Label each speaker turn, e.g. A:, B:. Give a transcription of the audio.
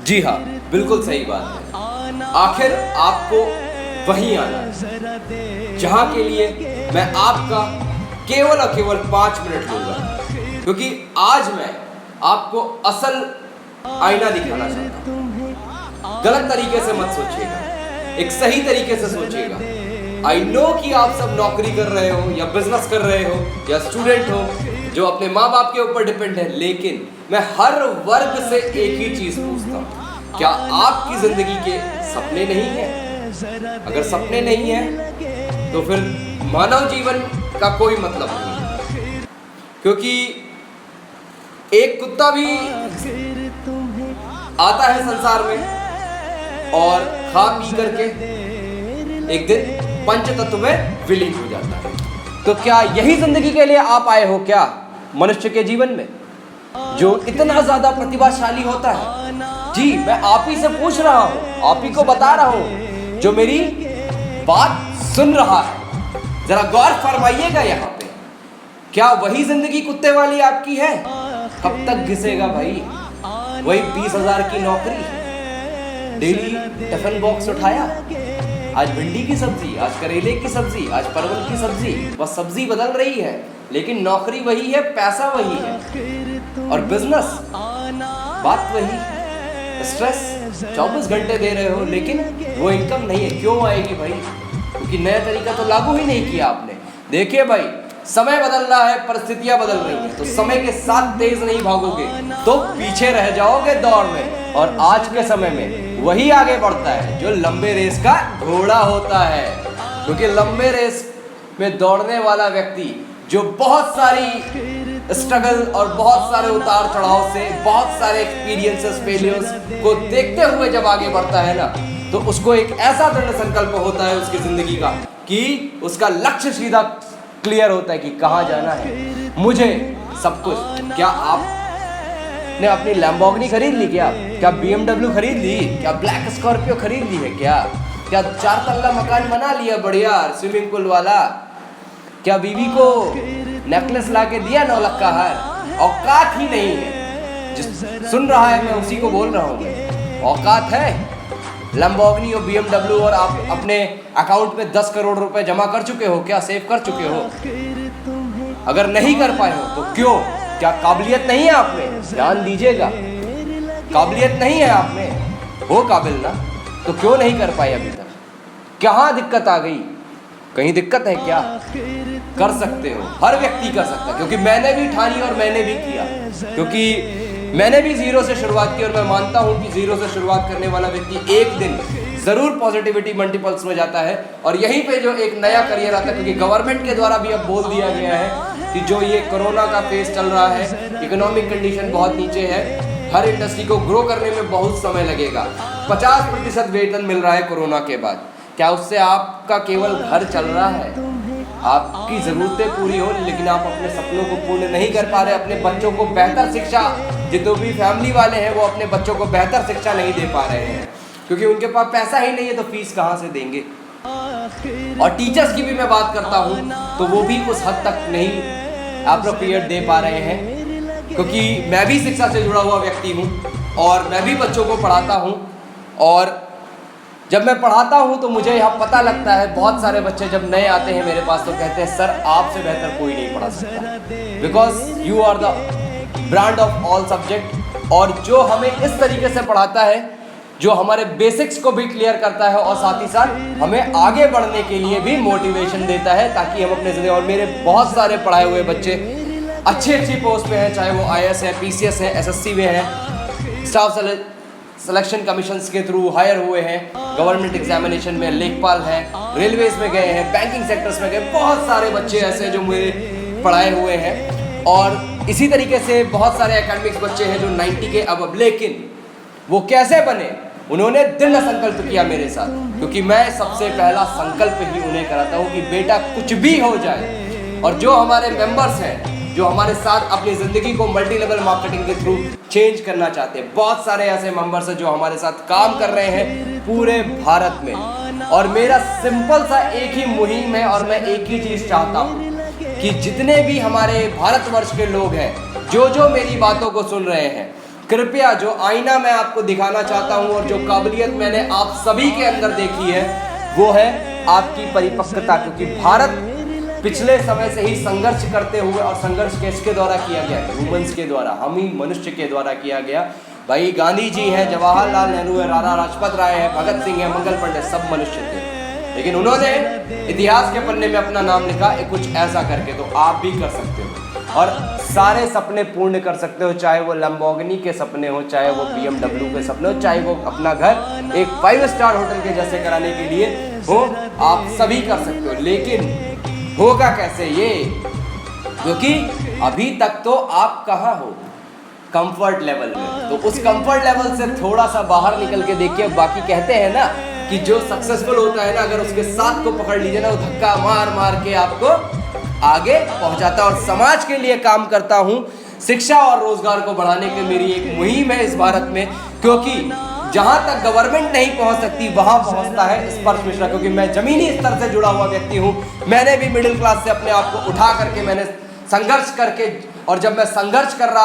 A: जी हाँ, बिल्कुल सही बात है। आखिर आपको वहीं आना है जहाँ के लिए मैं आपका केवल और केवल 5 मिनट लूंगा, क्योंकि आज मैं आपको असल आईना दिखाना चाहता हूँ। गलत तरीके से मत सोचिएगा, एक सही तरीके से सोचिएगा। आई नो कि आप सब नौकरी कर रहे हो या बिजनेस कर रहे हो या स्टूडेंट हो जो अपने माँ बाप के ऊपर डिपेंड है, लेकिन मैं हर वर्ग से एक ही चीज पूछता हूँ, क्या आपकी जिंदगी के सपने नहीं है? अगर सपने नहीं है तो फिर मानव जीवन का कोई मतलब नहीं, क्योंकि एक कुत्ता भी आता है संसार में और खा पी करके एक दिन पंच तत्व में विलीन हो जाता है। तो क्या यही जिंदगी के लिए आप आए हो क्या मनुष्य के जीवन में, जो इतना ज्यादा प्रतिभाशाली होता है? जी, मैं आप ही से पूछ रहा हूं, आप ही को बता रहा हूं, जो मेरी बात सुन रहा है, जरा गौर फरमाइएगा यहाँ पे। क्या वही जिंदगी कुत्ते वाली आपकी है? कब तक घिसेगा भाई? वही 20,000 की नौकरी, डेली टिफिन बॉक्स उठाया, आज भिंडी की सब्जी, आज करेले की सब्जी, आज परवल की सब्जी, बस सब्जी बदल रही है लेकिन नौकरी वही है, पैसा वही है, और बिजनेस बात वही। स्ट्रेस 24 घंटे दे रहे हो लेकिन वो इनकम नहीं है। क्यों आएगी भाई? क्योंकि नया तरीका तो लागू ही नहीं किया आपने। देखिए भाई, समय बदल रहा है, परिस्थितियां बदल रही हैं, तो समय के साथ तेज नहीं भागोगे तो पीछे रह जाओगे दौड़ में। और आज के समय में वही आगे बढ़ता है जो लंबे रेस का घोड़ा होता है, क्योंकि लंबे रेस में दौड़ने वाला व्यक्ति जो बहुत सारी स्ट्रगल और बहुत सारे उतार चढ़ाव से, बहुत सारे एक्सपीरियंसेस, फेलियर्स को देखते हुए जब आगे बढ़ता है ना, तो उसको एक ऐसा दृढ़ संकल्प होता है उसकी जिंदगी का कि उसका लक्ष्य सीधा क्लियर होता है कि कहाँ जाना है मुझे, सब कुछ। क्या आपने अपनी लैम्बोर्गिनी खरीद ली? क्या BMW खरीद ली? क्या ब्लैक स्कॉर्पियो खरीद ली है? क्या 4 तल्ला मकान बना लिया बढ़िया स्विमिंग पूल वाला? क्या बीवी को नेकलेस ला के दिया 9 लाख का हार? औकात ही नहीं है। जिस सुन रहा है मैं उसी को बोल रहा हूँ, औकात है लैम्बोर्गिनी और BMW, और आप अपने अकाउंट में 10 करोड़ रुपए जमा कर चुके हो? क्या सेव कर चुके हो? अगर नहीं कर पाए हो तो क्यों? क्या काबिलियत नहीं है आप में? ध्यान दीजिएगा, काबिलियत नहीं है आप में, हो काबिल ना, तो क्यों नहीं कर पाए अभी तक? कहाँ दिक्कत आ गई? कहीं दिक्कत है क्या? कर सकते हो, हर व्यक्ति कर सकता है, क्योंकि मैंने भी ठानी और मैंने भी किया, क्योंकि मैंने भी जीरो से शुरुआत की, और मैं मानता हूं कि जीरो से शुरुआत करने वाला व्यक्ति एक दिन जरूर पॉजिटिविटी मल्टीपल्स में जाता है, और यहीं पे जो एक नया करियर आता है। क्योंकि गवर्नमेंट के द्वारा भी अब बोल दिया गया है कि जो ये कोरोना का फेज चल रहा है, इकोनॉमिक कंडीशन बहुत नीचे है, हर इंडस्ट्री को ग्रो करने में बहुत समय लगेगा। 50% वेतन मिल रहा है कोरोना के बाद, क्या उससे आपका केवल घर चल रहा है? आपकी ज़रूरतें पूरी हो, लेकिन आप अपने सपनों को पूर्ण नहीं कर पा रहे। अपने बच्चों को बेहतर शिक्षा, जितने भी फैमिली वाले हैं वो अपने बच्चों को बेहतर शिक्षा नहीं दे पा रहे हैं, क्योंकि उनके पास पैसा ही नहीं है, तो फीस कहाँ से देंगे? और टीचर्स की भी मैं बात करता हूँ तो वो भी उस हद तक नहीं अप्रोप्रिएट दे पा रहे हैं, क्योंकि मैं भी शिक्षा से जुड़ा हुआ व्यक्ति हूँ और मैं भी बच्चों को पढ़ाता हूँ। और जब मैं पढ़ाता हूँ तो मुझे यहाँ पता लगता है, बहुत सारे बच्चे जब नए आते हैं मेरे पास तो कहते हैं, सर आपसे बेहतर कोई नहीं पढ़ा सकता, because you are the brand of all subject. और जो हमें इस तरीके से पढ़ाता है, जो हमारे बेसिक्स को भी क्लियर करता है और साथ ही साथ हमें आगे बढ़ने के लिए भी मोटिवेशन देता है, ताकि हम अपने जिंदगी। और मेरे बहुत सारे पढ़ाए हुए बच्चे अच्छी पोस्ट पे हैं, चाहे वो IAS है, PCS है, SSC में है, स्टाफ सिलेक्शन कमीशंस के थ्रू हायर हुए हैं, गवर्नमेंट एग्जामिनेशन में लेखपाल है, रेलवेज में गए हैं, बैंकिंग सेक्टर्स में गए। बहुत सारे बच्चे ऐसे जो मेरे पढ़ाए हुए हैं, और इसी तरीके से बहुत सारे एकेडमिक्स बच्चे हैं जो 90 के अब। लेकिन वो कैसे बने? उन्होंने दृढ़ संकल्प किया मेरे साथ, क्योंकि मैं सबसे पहला संकल्प ही उन्हें कराता हूँ कि बेटा कुछ भी हो जाए। और जो हमारे मेंबर्स हैं, जो हमारे साथ अपनी ज़िंदगी को मल्टी लेवल मार्केटिंग के थ्रू चेंज करना चाहते हैं, बहुत सारे ऐसे मेंबर्स हैं जो हमारे साथ काम कर रहे हैं पूरे भारत में। और मेरा सिंपल सा एक ही मुहिम है, और मैं एक ही चीज़ चाहता हूँ कि जितने भी हमारे भारतवर्ष के लोग हैं, जो मेरी बातों को सुन रहे हैं, कृपया जो आईना मैं आपको दिखाना चाहता हूं और जो काबिलियत मैंने आप सभी के अंदर देखी है वो है आपकी परिपक्वता, क्योंकि भारत पिछले समय से ही संघर्ष करते हुए, और संघर्ष किसके द्वारा किया गया? ह्यूमंस के द्वारा, हम ही मनुष्य के द्वारा किया गया। भाई गांधी जी हैं, जवाहरलाल नेहरू है, राणा लाजपत राय है, भगत सिंह है, मंगल पांडे, सब मनुष्य थे, लेकिन उन्होंने इतिहास के पन्ने में अपना नाम लिखा कुछ ऐसा करके। तो आप भी कर सकते हो और सारे सपने पूर्ण कर सकते हो, चाहे वो लैम्बोर्गिनी के सपने हो, चाहे वो BMW के सपने हो, चाहे वो अपना घर एक 5 स्टार होटल के जैसे कराने के लिए हो, आप सभी कर सकते हो। लेकिन होगा कैसे ये? क्योंकि अभी तक तो आप कहाँ हो? कंफर्ट लेवल में। तो उस कंफर्ट लेवल से थोड़ा सा बाहर निकल के देखिए। बाकी कहते हैं ना कि जो सक्सेसफुल होता है ना, अगर उसके साथ को पकड़ लीजिए ना, वो धक्का मार मार के आपको आगे पहुंचाता है। और समाज के लिए काम करता हूं, शिक्षा और रोजगार को बढ़ाने की मेरी एक मुहिम है इस भारत में, क्योंकि जहां तक गवर्नमेंट नहीं पहुंच सकती वहां पहुंचता है स्पर्श मिश्रा। क्योंकि मैं जमीनी स्तर से जुड़ा हुआ व्यक्ति हूं, मैंने भी मिडिल क्लास से अपने आप को उठा करके मैंने संघर्ष करके, और जब मैं संघर्ष कर रहा